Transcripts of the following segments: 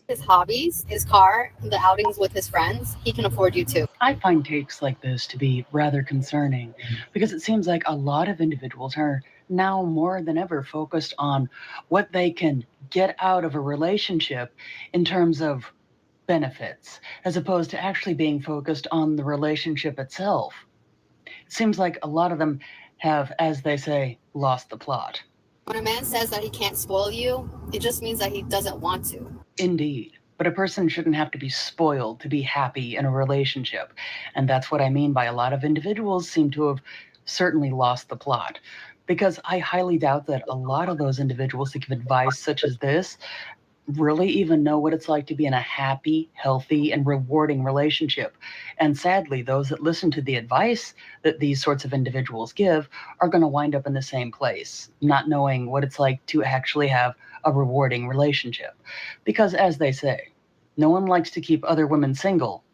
His hobbies, his car, the outings with his friends, he can afford you too. I find takes like this to be rather concerning because it seems like a lot of individuals are now more than ever focused on what they can get out of a relationship in terms of benefits, as opposed to actually being focused on the relationship itself. It seems like a lot of them have, as they say, lost the plot. When a man says that he can't spoil you, it just means that he doesn't want to. Indeed. But a person shouldn't have to be spoiled to be happy in a relationship. And that's what I mean by a lot of individuals seem to have certainly lost the plot. Because I highly doubt that a lot of those individuals that give advice such as this really even know what it's like to be in a happy, healthy, and rewarding relationship. And sadly, those that listen to the advice that these sorts of individuals give are going to wind up in the same place, not knowing what it's like to actually have a rewarding relationship. Because, as they say, no one likes to keep other women single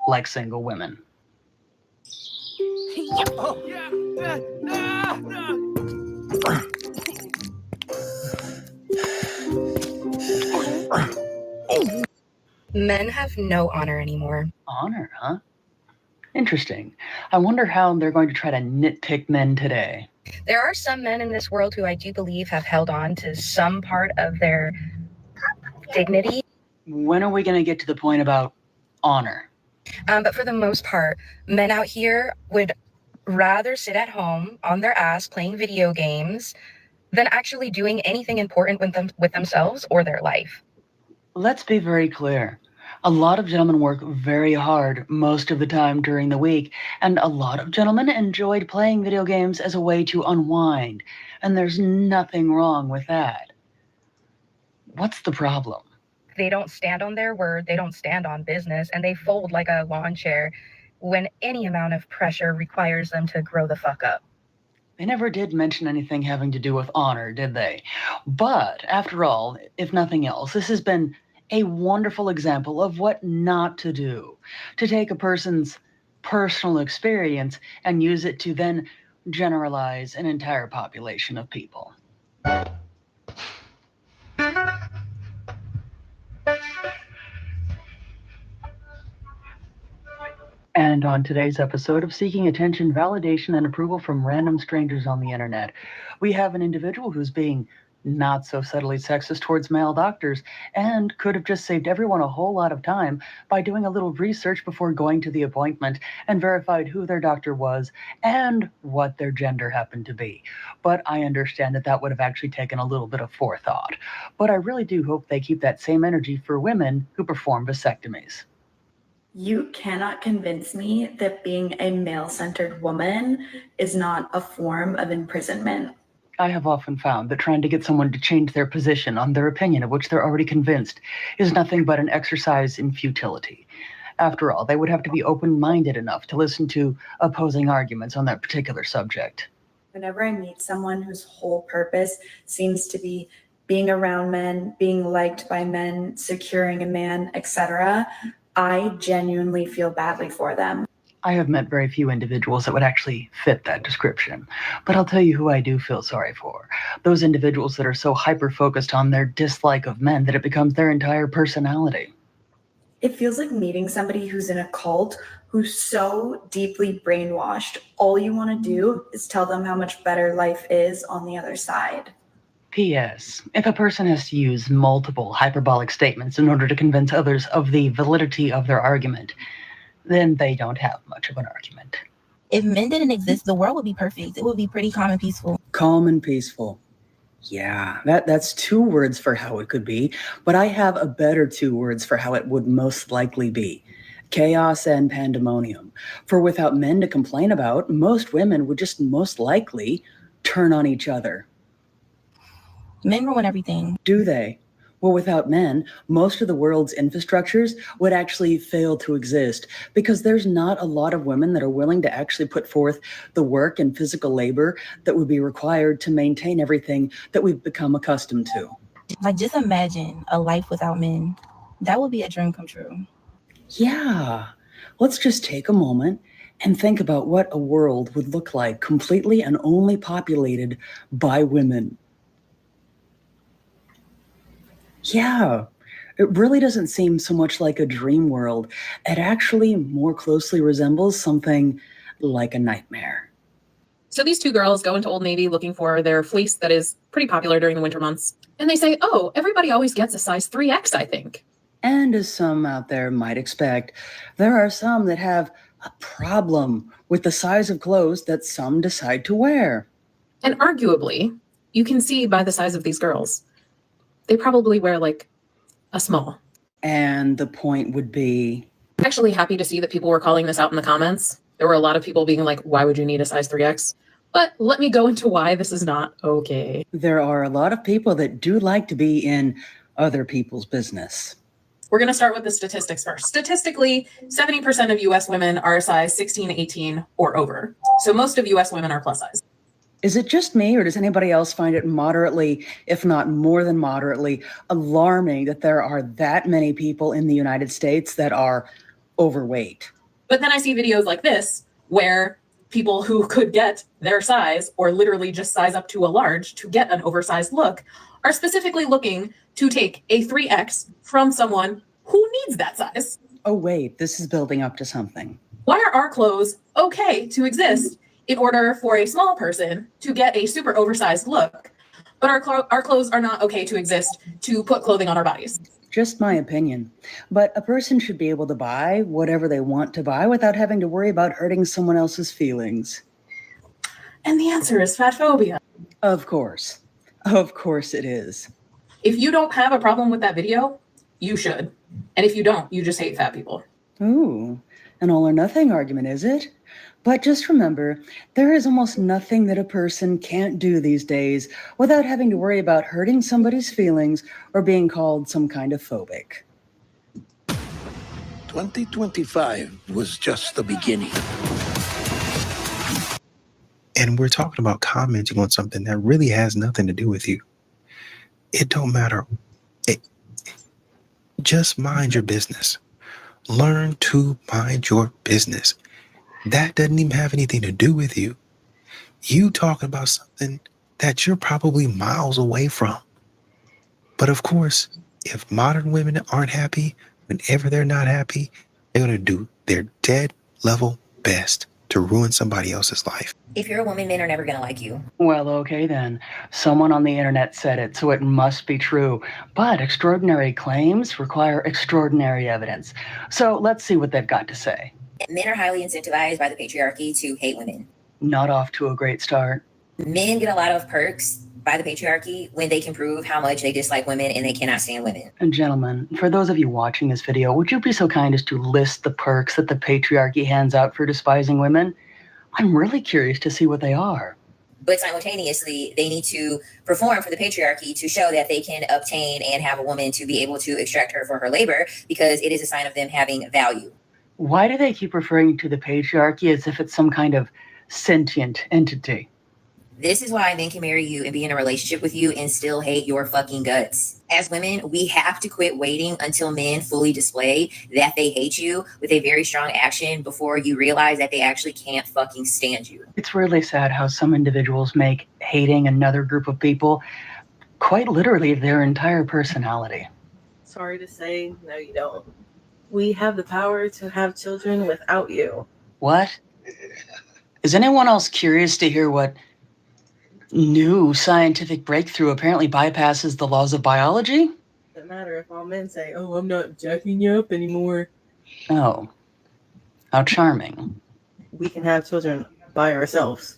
like single women. Men have no honor anymore. Honor, huh? Interesting. I wonder how they're going to try to nitpick men today. There are some men in this world who I do believe have held on to some part of their dignity. When are we going to get to the point about honor? But for the most part, men out here would rather sit at home on their ass playing video games than actually doing anything important with themselves or their life. Let's be very clear. A lot of gentlemen work very hard most of the time during the week, and a lot of gentlemen enjoyed playing video games as a way to unwind, and there's nothing wrong with that. What's the problem? They don't stand on their word, they don't stand on business, and they fold like a lawn chair when any amount of pressure requires them to grow the fuck up. They never did mention anything having to do with honor, did they? But after all, if nothing else, this has been a wonderful example of what not to do. To take a person's personal experience and use it to then generalize an entire population of people. And on today's episode of Seeking Attention, Validation, and Approval from Random Strangers on the Internet, we have an individual who's being not so subtly sexist towards male doctors and could have just saved everyone a whole lot of time by doing a little research before going to the appointment and verified who their doctor was and what their gender happened to be. But I understand that that would have actually taken a little bit of forethought. But I really do hope they keep that same energy for women who perform vasectomies. You cannot convince me that being a male-centered woman is not a form of imprisonment. I have often found that trying to get someone to change their position on their opinion of which they're already convinced is nothing but an exercise in futility. After all, they would have to be open-minded enough to listen to opposing arguments on that particular subject. Whenever I meet someone whose whole purpose seems to be being around men, being liked by men, securing a man, etc., I genuinely feel badly for them. I have met very few individuals that would actually fit that description, but I'll tell you who I do feel sorry for. Those individuals that are so hyper-focused on their dislike of men that it becomes their entire personality. It feels like meeting somebody who's in a cult, who's so deeply brainwashed. All you want to do is tell them how much better life is on the other side. P.S. If a person has to use multiple hyperbolic statements in order to convince others of the validity of their argument, then they don't have much of an argument. If men didn't exist, the world would be perfect. It would be pretty calm and peaceful. Calm and peaceful. Yeah, that's 2 words for how it could be, but I have a better 2 words for how it would most likely be. Chaos and pandemonium. For without men to complain about, most women would just most likely turn on each other. Men ruin everything. Do they? Well, without men, most of the world's infrastructures would actually fail to exist because there's not a lot of women that are willing to actually put forth the work and physical labor that would be required to maintain everything that we've become accustomed to. Like, just imagine a life without men. That would be a dream come true. Yeah. Let's just take a moment and think about what a world would look like completely and only populated by women. Yeah, It really doesn't seem so much like a dream world. It actually more closely resembles something like a nightmare. So these two girls go into Old Navy looking for their fleece that is pretty popular during the winter months. And they say, oh, everybody always gets a size 3X, I think. And as some out there might expect, there are some that have a problem with the size of clothes that some decide to wear. And arguably, you can see by the size of these girls, they probably wear like a small. And the point would be, Actually happy to see that people were calling this out in the comments. There were a lot of people being like, why would you need a size 3X? But let me go into why this is not okay. there are a lot of people that do like to be in other people's business. We're going to start with the statistics first. Statistically, 70% of US women are a size 16, 18, or over. So most of US women are plus size. Is it just me, or does anybody else find it moderately, if not more than moderately, alarming that there are that many people in the United States that are overweight? But then I see videos like this where people who could get their size or literally just size up to a large to get an oversized look are specifically looking to take a 3X from someone who needs that size. Oh, wait, this is building up to something. Why are our clothes okay to exist in order for a small person to get a super oversized look, but our clothes are not okay to exist to put clothing on our bodies? Just my opinion. But a person should be able to buy whatever they want to buy without having to worry about hurting someone else's feelings. And the answer is fat phobia. Of course. Of course it is. If you don't have a problem with that video, you should. And if you don't, you just hate fat people. Ooh, an all or nothing argument, is it? But just remember, there is almost nothing that a person can't do these days without having to worry about hurting somebody's feelings or being called some kind of phobic. 2025 was just the beginning. And we're talking about commenting on something that really has nothing to do with you. It don't matter. Just mind your business. Learn to mind your business. That doesn't even have anything to do with you. You talking about something that you're probably miles away from. But of course, if modern women aren't happy, whenever they're not happy, they're going to do their dead level best to ruin somebody else's life. If you're a woman, men are never going to like you. Well, okay then. Someone on the internet said it, so it must be true. But extraordinary claims require extraordinary evidence. So let's see what they've got to say. Men are highly incentivized by the patriarchy to hate women. Not off to a great start. Men get a lot of perks by the patriarchy when they can prove how much they dislike women and they cannot stand women. And gentlemen, for those of you watching this video, would you be so kind as to list the perks that the patriarchy hands out for despising women? I'm really curious to see what they are. But simultaneously, they need to perform for the patriarchy to show that they can obtain and have a woman to be able to extract her for her labor because it is a sign of them having value. Why do they keep referring to the patriarchy as if it's some kind of sentient entity? This is why men can marry you and be in a relationship with you and still hate your fucking guts. As women, we have to quit waiting until men fully display that they hate you with a very strong action before you realize that they actually can't fucking stand you. It's really sad how some individuals make hating another group of people quite literally their entire personality. Sorry to say, no, you don't. We have the power to have children without you. What? Is anyone else curious to hear what new scientific breakthrough apparently bypasses the laws of biology? Doesn't matter if all men say, oh, I'm not jacking you up anymore. Oh, how charming. We can have children by ourselves.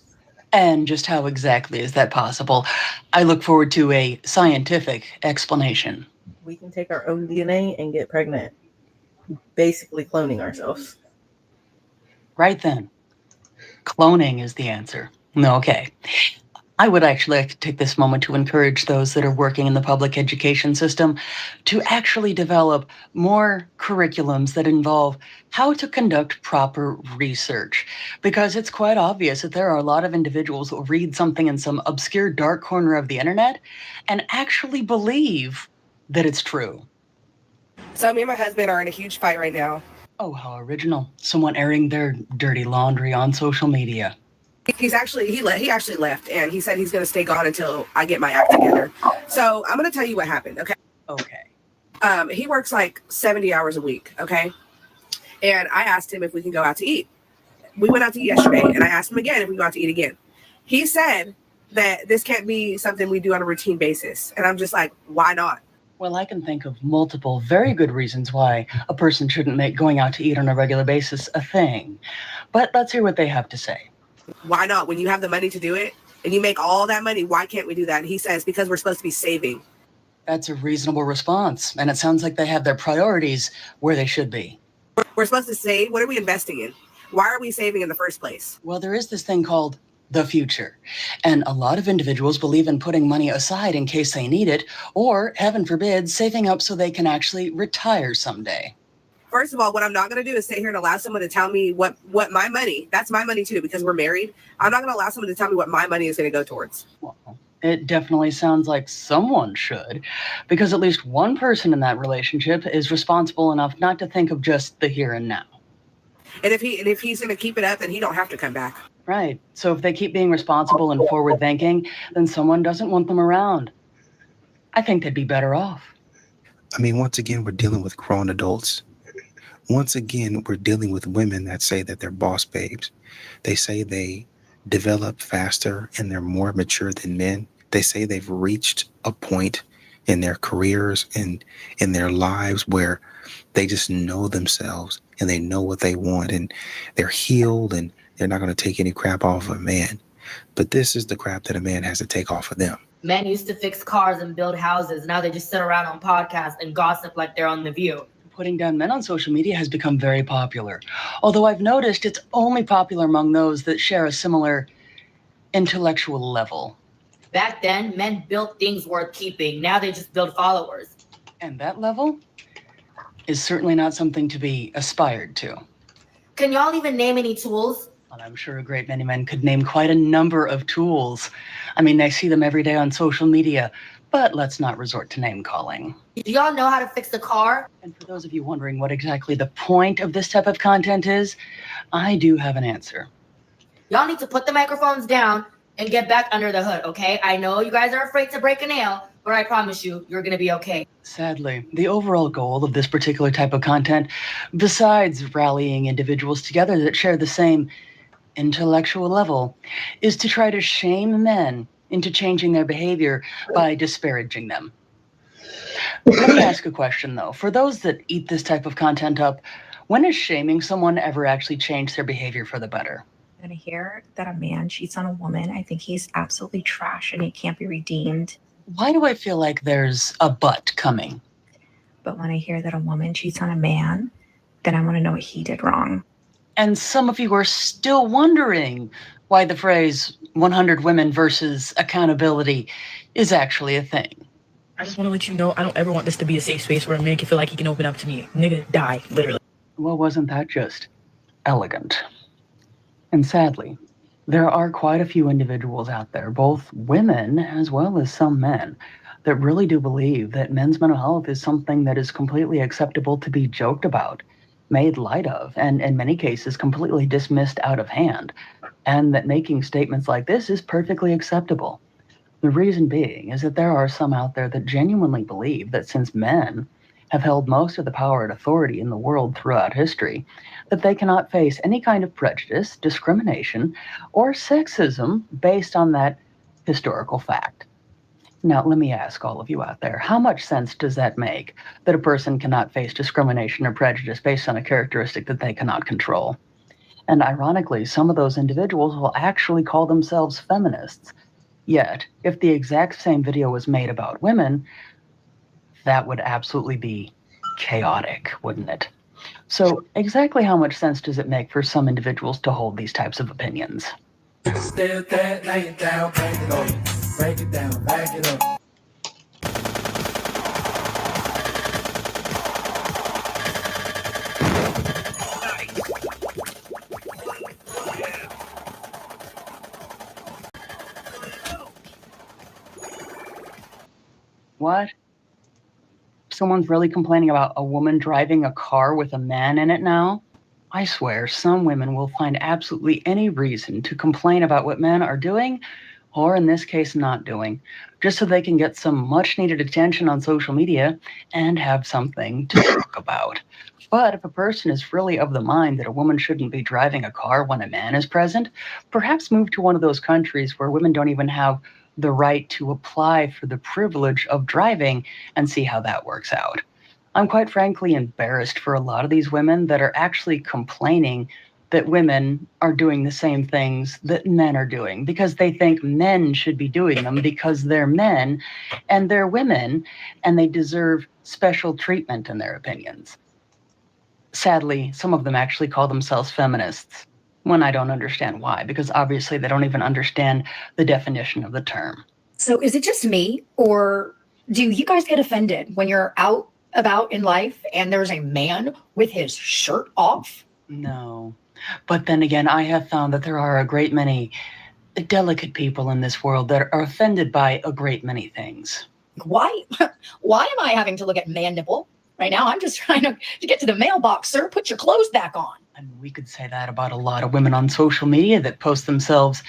And just how exactly is that possible? I look forward to a scientific explanation. We can take our own DNA and get pregnant. Basically cloning ourselves. Right then. Cloning is the answer. Okay. I would actually like to take this moment to encourage those that are working in the public education system to actually develop more curriculums that involve how to conduct proper research. Because it's quite obvious that there are a lot of individuals who read something in some obscure dark corner of the internet and actually believe that it's true. So me and my husband are in a huge fight right now. Oh, how original. Someone airing their dirty laundry on social media. He actually left, and he said he's going to stay gone until I get my act together. So I'm going to tell you what happened, okay? Okay. He works like 70 hours a week. Okay. And I asked him if we can go out to eat. We went out to eat yesterday, and I asked him again if we go out to eat again. He said that this can't be something we do on a routine basis. And I'm just like, why not? Well, I can think of multiple very good reasons why a person shouldn't make going out to eat on a regular basis a thing. But let's hear what they have to say. Why not? When you have the money to do it and you make all that money, why can't we do that? And he says, because we're supposed to be saving. That's a reasonable response, and it sounds like they have their priorities where they should be. We're supposed to save. What are we investing in? Why are we saving in the first place? Well, there is this thing called the future, and a lot of individuals believe in putting money aside in case they need it, or, heaven forbid, saving up so they can actually retire someday. First of all, what I'm not going to do is sit here and allow someone to tell me what my money, that's my money too, because we're married. I'm not going to allow someone to tell me what my money is going to go towards. Well, it definitely sounds like someone should, because at least one person in that relationship is responsible enough not to think of just the here and now. And if he's going to keep it up, then he don't have to come back. Right. So if they keep being responsible and forward thinking, then someone doesn't want them around. I think they'd be better off. I mean, once again, we're dealing with grown adults. Once again, we're dealing with women that say that they're boss babes. They say they develop faster and they're more mature than men. They say they've reached a point in their careers and in their lives where they just know themselves and they know what they want and they're healed and they're not going to take any crap off of a man. But this is the crap that a man has to take off of them. Men used to fix cars and build houses. Now they just sit around on podcasts and gossip like they're on The View. Putting down men on social media has become very popular. Although I've noticed it's only popular among those that share a similar intellectual level. Back then, men built things worth keeping. Now they just build followers. And that level is certainly not something to be aspired to. Can y'all even name any tools? Well, I'm sure a great many men could name quite a number of tools. I mean, I see them every day on social media, but let's not resort to name calling. Do y'all know how to fix a car? And for those of you wondering what exactly the point of this type of content is, I do have an answer. Y'all need to put the microphones down and get back under the hood, okay? I know you guys are afraid to break a nail, but I promise you, you're gonna be okay. Sadly, the overall goal of this particular type of content, besides rallying individuals together that share the same intellectual level, is to try to shame men into changing their behavior by disparaging them. Let me ask a question, though. For those that eat this type of content up, when has shaming someone ever actually changed their behavior for the better? When I hear that a man cheats on a woman, I think he's absolutely trash and he can't be redeemed. Why do I feel like there's a but coming? But when I hear that a woman cheats on a man, then I want to know what he did wrong. And some of you are still wondering why the phrase 100 women versus accountability is actually a thing. I just want to let you know I don't ever want this to be a safe space where a man can feel like he can open up to me. Nigga, die, literally. Well, wasn't that just elegant? And sadly, there are quite a few individuals out there, both women as well as some men, that really do believe that men's mental health is something that is completely acceptable to be joked about, made light of, and in many cases completely dismissed out of hand, and that making statements like this is perfectly acceptable. The reason being is that there are some out there that genuinely believe that since men have held most of the power and authority in the world throughout history, that they cannot face any kind of prejudice, discrimination, or sexism based on that historical fact. Now, let me ask all of you out there, how much sense does that make that a person cannot face discrimination or prejudice based on a characteristic that they cannot control? And ironically, some of those individuals will actually call themselves feminists. Yet, if the exact same video was made about women, that would absolutely be chaotic, wouldn't it? So exactly how much sense does it make for some individuals to hold these types of opinions? Stay with that, lay it down, break it up. Break it down, back it up. What? Someone's really complaining about a woman driving a car with a man in it now? I swear some women will find absolutely any reason to complain about what men are doing or in this case, not doing, just so they can get some much needed attention on social media and have something to talk about. But if a person is really of the mind that a woman shouldn't be driving a car when a man is present, perhaps move to one of those countries where women don't even have the right to apply for the privilege of driving and see how that works out. I'm quite frankly embarrassed for a lot of these women that are actually complaining that women are doing the same things that men are doing because they think men should be doing them because they're men and they're women and they deserve special treatment in their opinions. Sadly, some of them actually call themselves feminists, when I don't understand why, because obviously they don't even understand the definition of the term. So is it just me, or do you guys get offended when you're out about in life and there's a man with his shirt off? No. But then again, I have found that there are a great many delicate people in this world that are offended by a great many things. Why am I having to look at man nipple? Right now, I'm just trying to get to the mailbox, sir. Put your clothes back on. And we could say that about a lot of women on social media that post themselves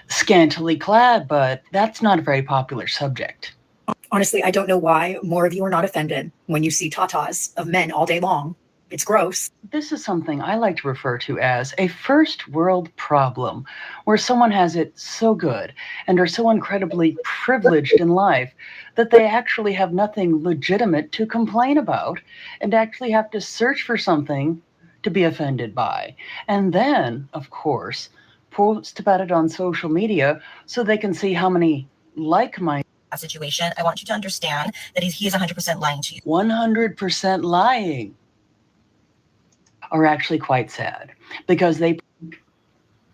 scantily clad, but that's not a very popular subject. Honestly, I don't know why more of you are not offended when you see tatas of men all day long. It's gross. This is something I like to refer to as a first world problem, where someone has it so good and are so incredibly privileged in life that they actually have nothing legitimate to complain about and actually have to search for something to be offended by. And then, of course, post about it on social media so they can see how many like-minded situation. I want you to understand that he is 100% lying to you. 100% lying are actually quite sad because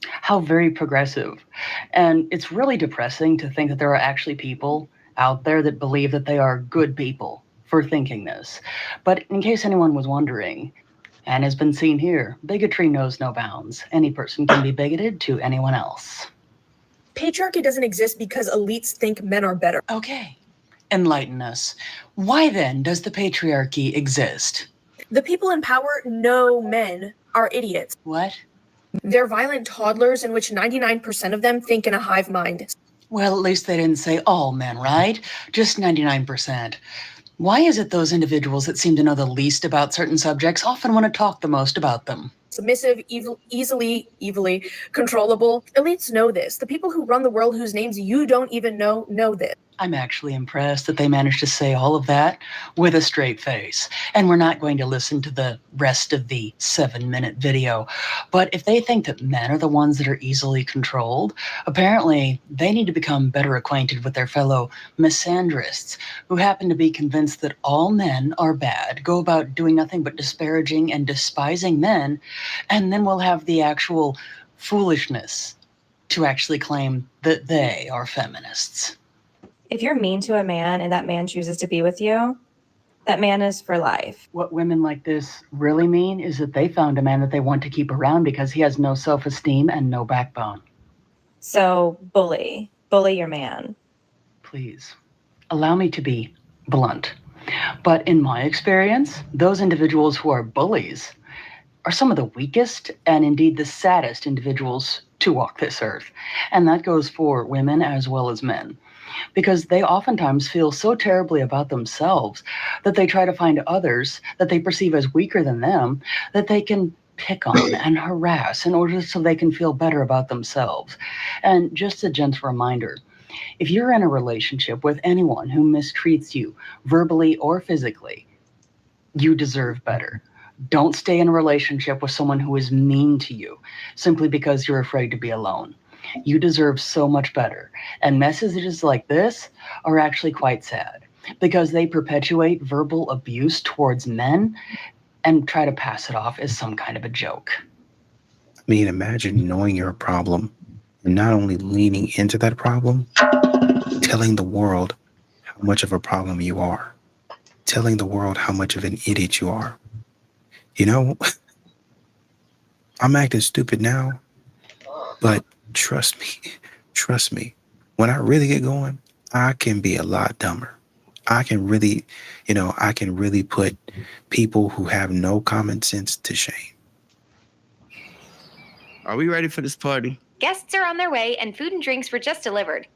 how very progressive. And it's really depressing to think that there are actually people out there that believe that they are good people for thinking this. But in case anyone was wondering, and has been seen here, bigotry knows no bounds. Any person can be bigoted to anyone else. Patriarchy doesn't exist because elites think men are better. Okay, enlighten us. Why then does the patriarchy exist? The people in power know men are idiots. What? They're violent toddlers in which 99% of them think in a hive mind. Well, at least they didn't say all men, right? Just 99%. Why is it those individuals that seem to know the least about certain subjects often want to talk the most about them? Submissive, easily controllable. Elites know this. The people who run the world whose names you don't even know this. I'm actually impressed that they managed to say all of that with a straight face. And we're not going to listen to the rest of the 7-minute video. But if they think that men are the ones that are easily controlled, apparently they need to become better acquainted with their fellow misandrists who happen to be convinced that all men are bad, go about doing nothing but disparaging and despising men, and then we'll have the actual foolishness to actually claim that they are feminists. If you're mean to a man and that man chooses to be with you, that man is for life. What women like this really mean is that they found a man that they want to keep around because he has no self-esteem and no backbone. So bully your man. Please, allow me to be blunt. But in my experience, those individuals who are bullies are some of the weakest and indeed the saddest individuals to walk this earth. And that goes for women as well as men. Because they oftentimes feel so terribly about themselves that they try to find others that they perceive as weaker than them that they can pick on and harass in order so they can feel better about themselves. And just a gentle reminder, if you're in a relationship with anyone who mistreats you verbally or physically, you deserve better. Don't stay in a relationship with someone who is mean to you simply because you're afraid to be alone. You deserve so much better. And messages like this are actually quite sad because they perpetuate verbal abuse towards men and try to pass it off as some kind of a joke. I mean, imagine knowing you're a problem and not only leaning into that problem, telling the world how much of a problem you are, telling the world how much of an idiot you are. You know, I'm acting stupid now, but trust me, when I really get going, I can be a lot dumber. I can really put people who have no common sense to shame. Are we ready for this party? Guests are on their way and food and drinks were just delivered.